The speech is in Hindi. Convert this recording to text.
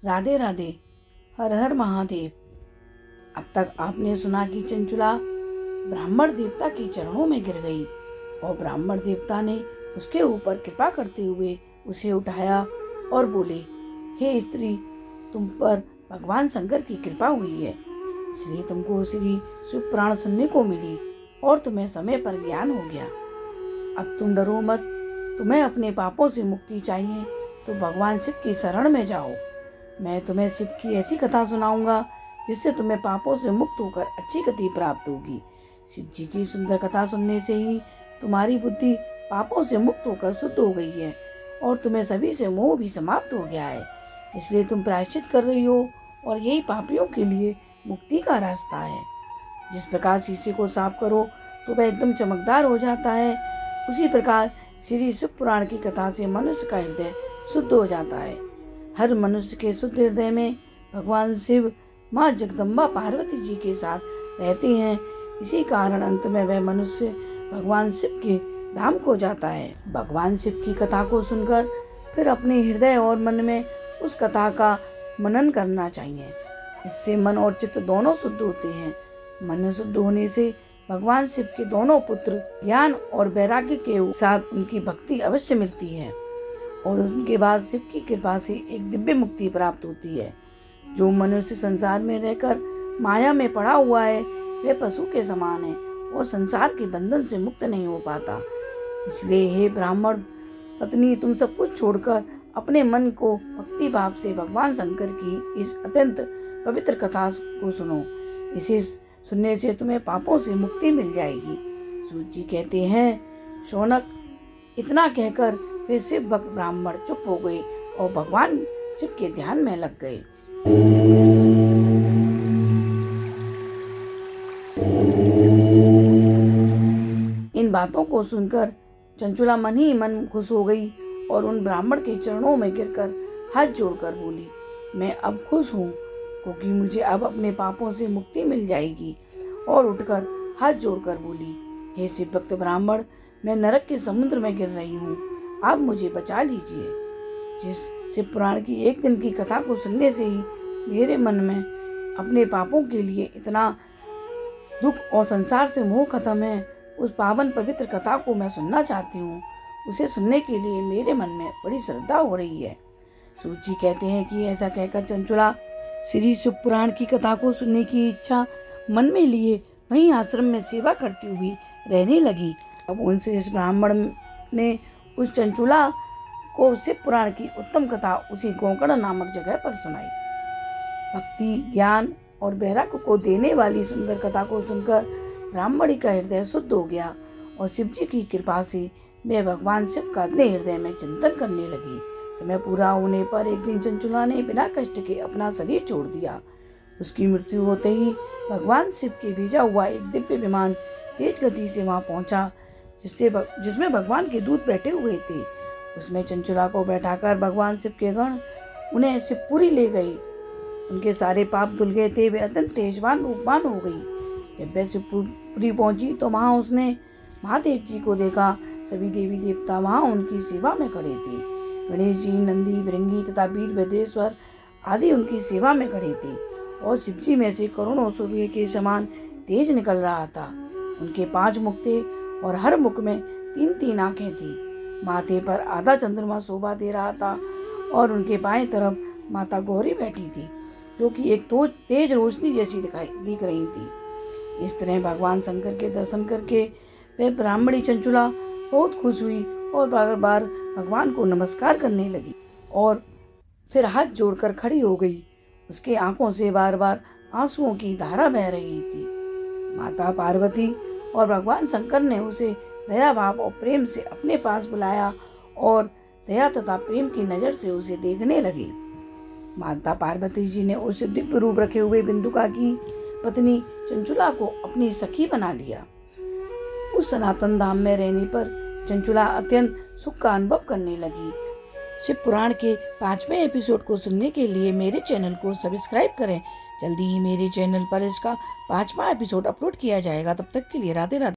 राधे राधे। हर हर महादेव। अब तक आपने सुना कि चंचुला ब्राह्मण देवता के चरणों में गिर गई और ब्राह्मण देवता ने उसके ऊपर कृपा करते हुए उसे उठाया और बोले, हे स्त्री, तुम पर भगवान शंकर की कृपा हुई है, इसलिए तुमको श्री शिव पुराण सुनने को मिली और तुम्हें समय पर ज्ञान हो गया। अब तुम डरो मत। तुम्हें अपने पापों से मुक्ति चाहिए तो भगवान शिव की शरण में जाओ। मैं तुम्हें शिव की ऐसी कथा सुनाऊंगा जिससे तुम्हें पापों से मुक्त होकर अच्छी गति प्राप्त होगी। शिव जी की सुंदर कथा सुनने से ही तुम्हारी बुद्धि पापों से मुक्त होकर शुद्ध हो गई है और तुम्हें सभी से मोह भी समाप्त हो गया है। इसलिए तुम प्रायश्चित कर रही हो और यही पापियों के लिए मुक्ति का रास्ता है। जिस प्रकार शीशे को साफ करो तो वह एकदम चमकदार हो जाता है, उसी प्रकार श्री शिव पुराण की कथा से मनुष्य का हृदय शुद्ध हो जाता है। हर मनुष्य के शुद्ध हृदय में भगवान शिव माँ जगदम्बा पार्वती जी के साथ रहते हैं। इसी कारण अंत में वह मनुष्य भगवान शिव के धाम को जाता है। भगवान शिव की कथा को सुनकर फिर अपने हृदय और मन में उस कथा का मनन करना चाहिए। इससे मन और चित्त दोनों शुद्ध होते हैं। मन शुद्ध होने से भगवान शिव के दोनों पुत्र ज्ञान और वैराग्य के साथ उनकी भक्ति अवश्य मिलती है और उनके बाद शिव की कृपा से एक दिव्य मुक्ति प्राप्त होती है। जो मनुष्य संसार में रहकर माया में पड़ा हुआ है वह पशु के समान है और संसार के बंधन से मुक्त नहीं हो पाता। इसलिए हे ब्राह्मण पत्नी, तुम सब कुछ छोड़कर अपने मन को भक्ति भाव से भगवान शंकर की इस अत्यंत पवित्र कथा को सुनो। इसे सुनने से तुम्हें पापों से मुक्ति मिल जाएगी। सूत जी कहते हैं, शौनक, इतना कहकर वे शिव भक्त ब्राह्मण चुप हो गए और भगवान शिव के ध्यान में लग गए। इन बातों को सुनकर चंचुला मन ही मन खुश हो गई और उन ब्राह्मण के चरणों में गिरकर हाथ जोड़कर बोली, मैं अब खुश हूँ क्योंकि मुझे अब अपने पापों से मुक्ति मिल जाएगी। और उठकर हाथ जोड़कर बोली, हे शिव भक्त ब्राह्मण, मैं नरक के समुद्र में गिर रही हूँ, आप मुझे बचा लीजिए। जिस शिव पुराण की एक दिन की कथा को सुनने से ही मेरे मन में अपने पापों के लिए इतना दुख और संसार से मोह खत्म है, उस पावन पवित्र कथा को मैं सुनना चाहती हूँ। उसे सुनने के लिए मेरे मन में बड़ी श्रद्धा हो रही है। सूत जी कहते हैं कि ऐसा कहकर चंचुला श्री शिव पुराण की कथा को सुनने की इच्छा मन में लिए वहीं आश्रम में सेवा करती हुई रहने लगी। अब उनसे इस ब्राह्मण ने उस चंचुला को शिव पुराण की उत्तम कथा उसी गोकर्ण नामक जगह पर सुनाई। भक्ति, ज्ञान और वैराग्य को देने वाली सुंदर कथा को सुनकर ब्राह्मणी का हृदय शुद्ध हो गया और शिव जी की कृपा से वह भगवान शिव का अपने हृदय में चिंतन करने लगी। समय पूरा होने पर एक दिन चंचुला ने बिना कष्ट के अपना शरीर छोड़ दिया। उसकी मृत्यु होते ही भगवान शिव के भेजा हुआ एक दिव्य विमान तेज गति से वहां पहुंचा जिसमें भगवान के दूत बैठे हुए थे। उसमें चंचुला को बैठाकर भगवान शिव के गण उन्हें शिवपुरी ले गए। उनके सारे पाप धुल गए थे, वे अत्यंत तेजवान रूपवान हो गई। जब वह शिवपुरी पहुंची तो वहां उसने महादेव जी को देखा। सभी देवी देवता वहां उनकी सेवा में खड़े थे। गणेश जी, नंदी, भृंगी तथा वीरभद्रेश्वर आदि उनकी सेवा में खड़े थे और शिव जी में से करोड़ों सूर्य के समान तेज निकल रहा था। उनके 5 मुख थे और हर मुख में 3-3 आंखें थी। माथे पर आधा चंद्रमा शोभा दे रहा था और उनके बाएं तरफ माता गौरी बैठी थी, जो कि एक तो तेज रोशनी जैसी दिख रही थी। इस तरह भगवान शंकर के दर्शन करके वह ब्राह्मणी चंचुला बहुत खुश हुई और बार बार भगवान को नमस्कार करने लगी और फिर हाथ जोड़कर खड़ी हो गई। उसके आंखों से बार बार आंसुओं की धारा बह रही थी। माता पार्वती और भगवान शंकर ने उसे दया भाव और प्रेम से अपने पास बुलाया और दया तथा प्रेम की नजर से उसे देखने लगे। माता पार्वती जी ने उस दिव्य रूप रखे हुए बिंदुका की पत्नी चंचुला को अपनी सखी बना लिया। उस सनातन धाम में रहने पर चंचुला अत्यंत सुख का अनुभव करने लगी। शिव पुराण के 5वें एपिसोड को सुनने के लिए मेरे चैनल को सब्सक्राइब करें। जल्दी ही मेरे चैनल पर इसका 5वां एपिसोड अपलोड किया जाएगा। तब तक के लिए राधे राधे।